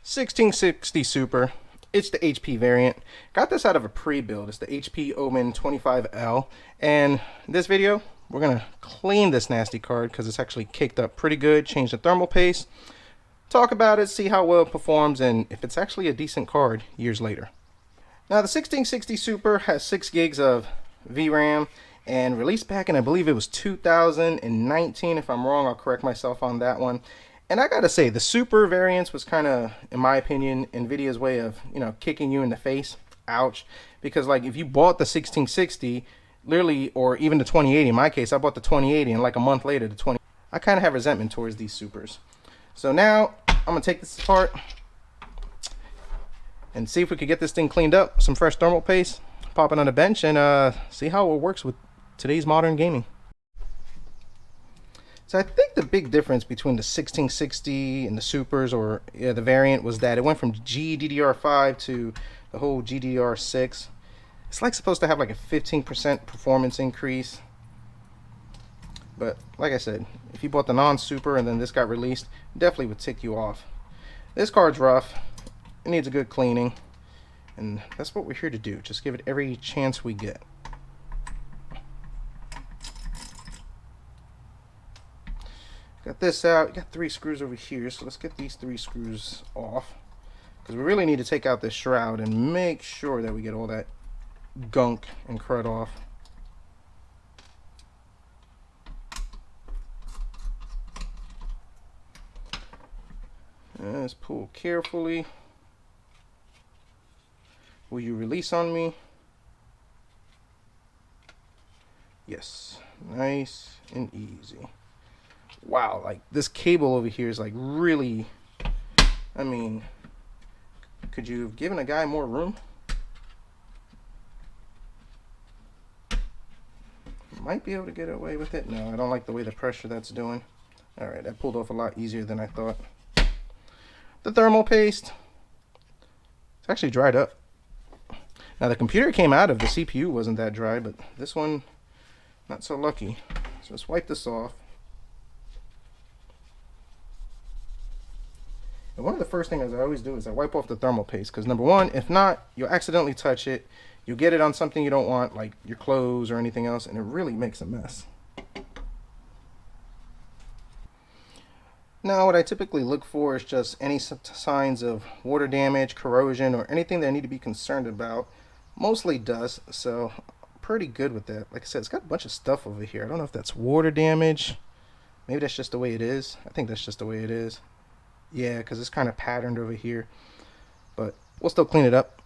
1660 Super. It's the HP variant. Got this out of a pre-build. It's the HP Omen 25L. And in this video, we're going to clean this nasty card because it's actually caked up pretty good. Change the thermal paste. Talk about it, see how well it performs, and if it's actually a decent card years later. Now, the 1660 Super has 6 gigs of VRAM and released back in, I believe it was 2019. If I'm wrong, I'll correct myself on that one. And I gotta say, the Super variants was kind of, in my opinion, NVIDIA's way of, kicking you in the face. Ouch. Because, like, if you bought the 1660, literally, or even the 2080, in my case, I bought the 2080, and like a month later, the 20. I kind of have resentment towards these Supers. So now, I'm gonna take this apart and see if we could get this thing cleaned up. Some fresh thermal paste, pop it on the bench, and see how it works with today's modern gaming. So I think the big difference between the 1660 and the Supers, or the variant, was that it went from GDDR5 to the whole GDDR6. It's like supposed to have like a 15% performance increase. But like I said, if you bought the non-Super and then this got released, definitely would tick you off. This card's rough. It needs a good cleaning. And that's what we're here to do. Just give it every chance we get. Got this out. Got 3 screws over here, so let's get these 3 screws off, because we really need to take out this shroud and make sure that we get all that gunk and crud off. And let's pull carefully. Will you release on me? Yes, nice and easy. Wow, like this cable over here is like really, I mean, could you have given a guy more room? Might be able to get away with it. No, I don't like the way the pressure that's doing. All right, that pulled off a lot easier than I thought. The thermal paste, it's actually dried up. Now the computer came out of, the CPU wasn't that dry, but this one, not so lucky. So let's wipe this off. And one of the first things I always do is I wipe off the thermal paste, because number one, if not, you'll accidentally touch it. You'll get it on something you don't want, like your clothes or anything else, and it really makes a mess. Now, what I typically look for is just any signs of water damage, corrosion, or anything that I need to be concerned about. Mostly dust, so pretty good with that. Like I said, it's got a bunch of stuff over here. I don't know if that's water damage. Maybe that's just the way it is. I think that's just the way it is. Yeah, because it's kind of patterned over here, but we'll still clean it up.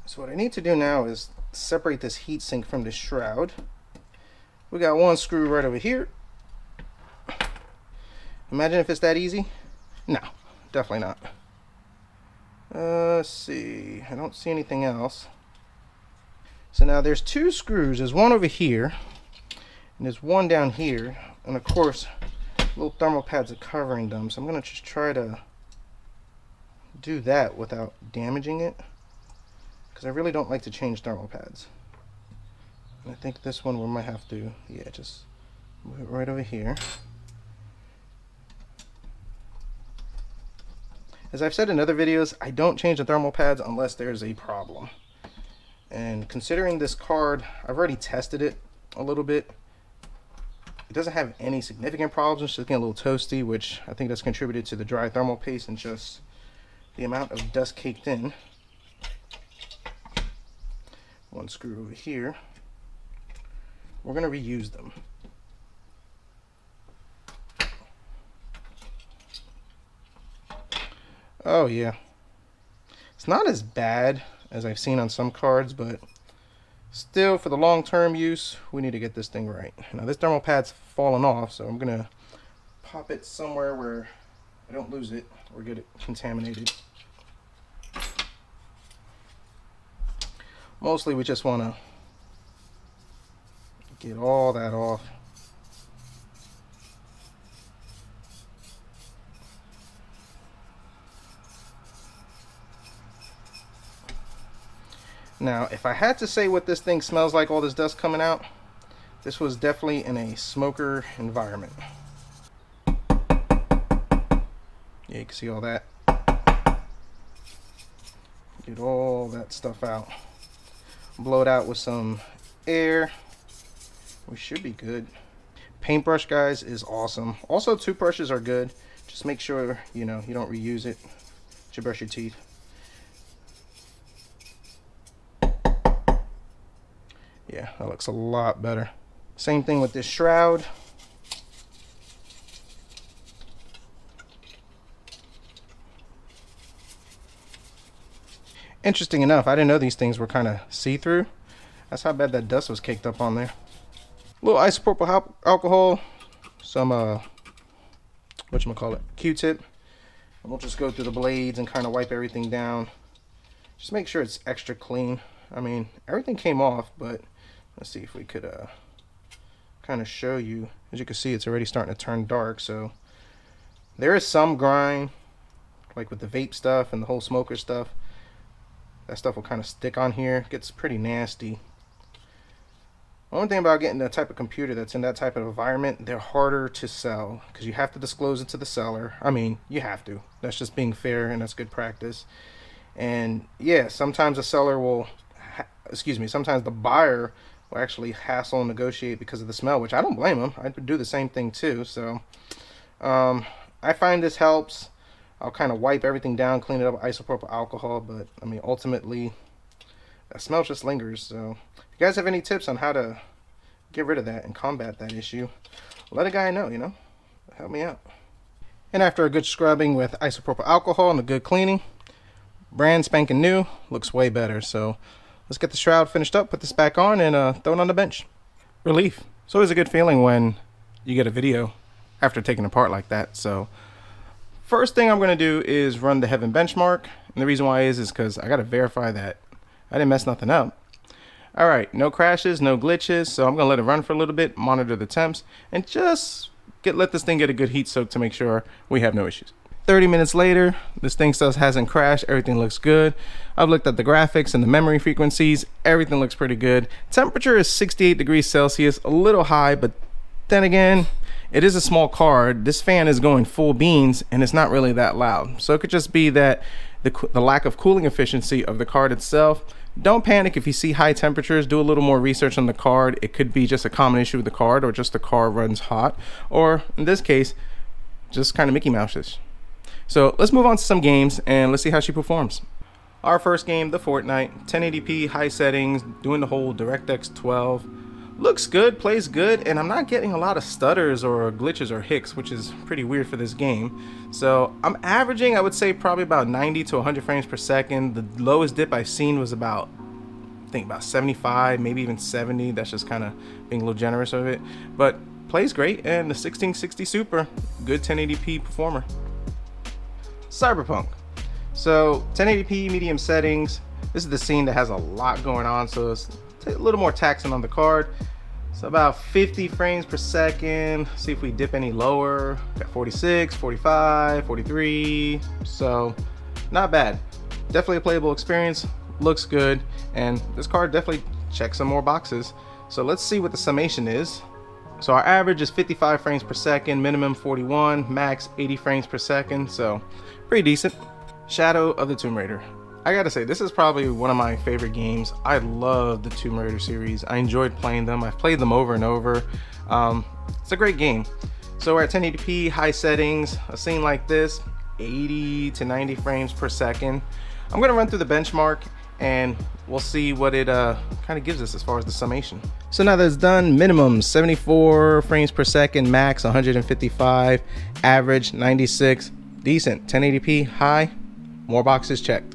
So what I need to do now is separate this heatsink from the shroud. We got one screw right over here. Imagine if it's that easy. No, definitely not. Let's see, I don't see anything else. So now there's 2 screws. There's one over here and there's one down here, and of course little thermal pads are covering them, so I'm going to just try to do that without damaging it, because I really don't like to change thermal pads. And I think this one we might have to, yeah, just move it right over here. As I've said in other videos, I don't change the thermal pads unless there's a problem. And considering this card, I've already tested it a little bit. It doesn't have any significant problems. It's just getting a little toasty, which I think that's contributed to the dry thermal paste and just the amount of dust caked in. One screw over here. We're going to reuse them. Oh yeah. It's not as bad as I've seen on some cards, but still, for the long-term use, we need to get this thing right. Now, this thermal pad's fallen off, so I'm going to pop it somewhere where I don't lose it or get it contaminated. Mostly, we just want to get all that off. Now, if I had to say what this thing smells like, all this dust coming out, this was definitely in a smoker environment. Yeah, you can see all that. Get all that stuff out. Blow it out with some air. We should be good. Paintbrush, guys, is awesome. Also, toothbrushes are good. Just make sure, you know, you don't reuse it to brush your teeth. Yeah, that looks a lot better. Same thing with this shroud. Interesting enough, I didn't know these things were kind of see-through. That's how bad that dust was caked up on there. A little isopropyl alcohol, some whatchamacallit, Q-tip, and we'll just go through the blades and kind of wipe everything down. Just make sure it's extra clean. I mean, everything came off, but let's see if we could kind of show you. As you can see, it's already starting to turn dark, so there is some grime, like with the vape stuff and the whole smoker stuff. That stuff will kind of stick on here. It gets pretty nasty. The only thing about getting the type of computer that's in that type of environment, they're harder to sell because you have to disclose it to the seller. I mean, you have to. That's just being fair, and that's good practice. And yeah, sometimes the seller will, sometimes the buyer will actually hassle and negotiate because of the smell, which I don't blame them. I'd do the same thing too. So I find this helps. I'll kind of wipe everything down, clean it up with isopropyl alcohol, but I mean, ultimately, that smell just lingers. So if you guys have any tips on how to get rid of that and combat that issue, let a guy know, you know, help me out. And after a good scrubbing with isopropyl alcohol and a good cleaning, brand spanking new, looks way better. So let's get the shroud finished up, put this back on, and throw it on the bench. Relief. It's always a good feeling when you get a video after taking it apart like that. So first thing I'm going to do is run the Heaven benchmark. And the reason why is because I got to verify that I didn't mess nothing up. All right, no crashes, no glitches. So I'm going to let it run for a little bit, monitor the temps, and just let this thing get a good heat soak to make sure we have no issues. 30 minutes later, this thing still hasn't crashed. Everything looks good. I've looked at the graphics and the memory frequencies. Everything looks pretty good. Temperature is 68 degrees Celsius, a little high, but then again, it is a small card. This fan is going full beans and it's not really that loud. So it could just be that the lack of cooling efficiency of the card itself. Don't panic if you see high temperatures. Do a little more research on the card. It could be just a common issue with the card, or just the card runs hot, or in this case, just kind of Mickey Mouse-ish. So let's move on to some games and let's see how she performs. Our first game, the Fortnite, 1080p, high settings, doing the whole DirectX 12. Looks good, plays good, and I'm not getting a lot of stutters or glitches or hicks, which is pretty weird for this game. So I'm averaging, I would say, probably about 90 to 100 frames per second. The lowest dip I've seen was about, I think about 75, maybe even 70. That's just kind of being a little generous of it. But plays great, and the 1660 Super, good 1080p performer. Cyberpunk. So 1080p medium settings. This is the scene that has a lot going on, so it's a little more taxing on the card. So about 50 frames per second. See if we dip any lower. Got 46, 45, 43. So not bad. Definitely a playable experience. Looks good, and this card definitely checks some more boxes. So let's see what the summation is. So our average is 55 frames per second, minimum 41, max 80 frames per second. So pretty decent. Shadow of the Tomb Raider. I gotta say, this is probably one of my favorite games. I love the Tomb Raider series. I enjoyed playing them. I've played them over and over. It's a great game. So we're at 1080p, high settings. A scene like this, 80 to 90 frames per second. I'm gonna run through the benchmark and we'll see what it kind of gives us as far as the summation. So now that's done, minimum 74 frames per second, max 155, average 96, decent 1080p, high, more boxes checked.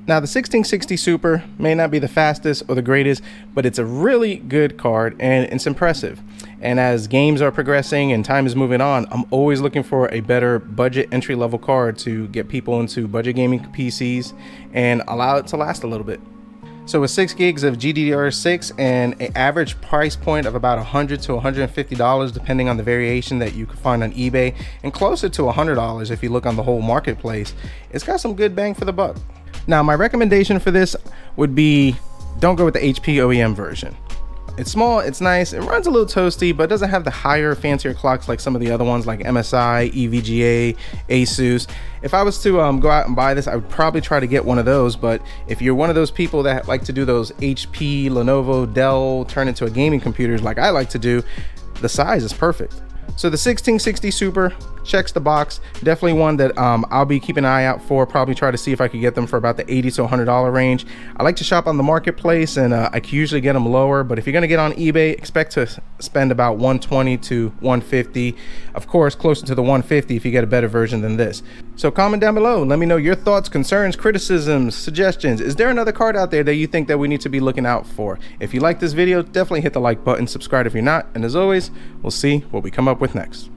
Now the 1660 Super may not be the fastest or the greatest, but it's a really good card and it's impressive. And as games are progressing and time is moving on, I'm always looking for a better budget entry-level card to get people into budget gaming PCs and allow it to last a little bit. So with 6 gigs of GDDR6 and an average price point of about $100 to $150 depending on the variation that you can find on eBay, and closer to $100 if you look on the whole marketplace, it's got some good bang for the buck. Now my recommendation for this would be, don't go with the HP OEM version. It's small, it's nice, it runs a little toasty, but it doesn't have the higher, fancier clocks like some of the other ones like MSI, EVGA, Asus. If I was to go out and buy this, I would probably try to get one of those, but if you're one of those people that like to do those HP, Lenovo, Dell, turn into a gaming computers like I like to do, the size is perfect. So the 1660 Super checks the box. Definitely one that I'll be keeping an eye out for. Probably try to see if I could get them for about the $80 to $100 range. I like to shop on the marketplace, and I can usually get them lower. But if you're gonna get on eBay, expect to spend about $120 to $150. Of course, closer to the $150 if you get a better version than this. So comment down below. Let me know your thoughts, concerns, criticisms, suggestions. Is there another card out there that you think that we need to be looking out for? If you like this video, definitely hit the like button. Subscribe if you're not. And as always, we'll see what we come up with next.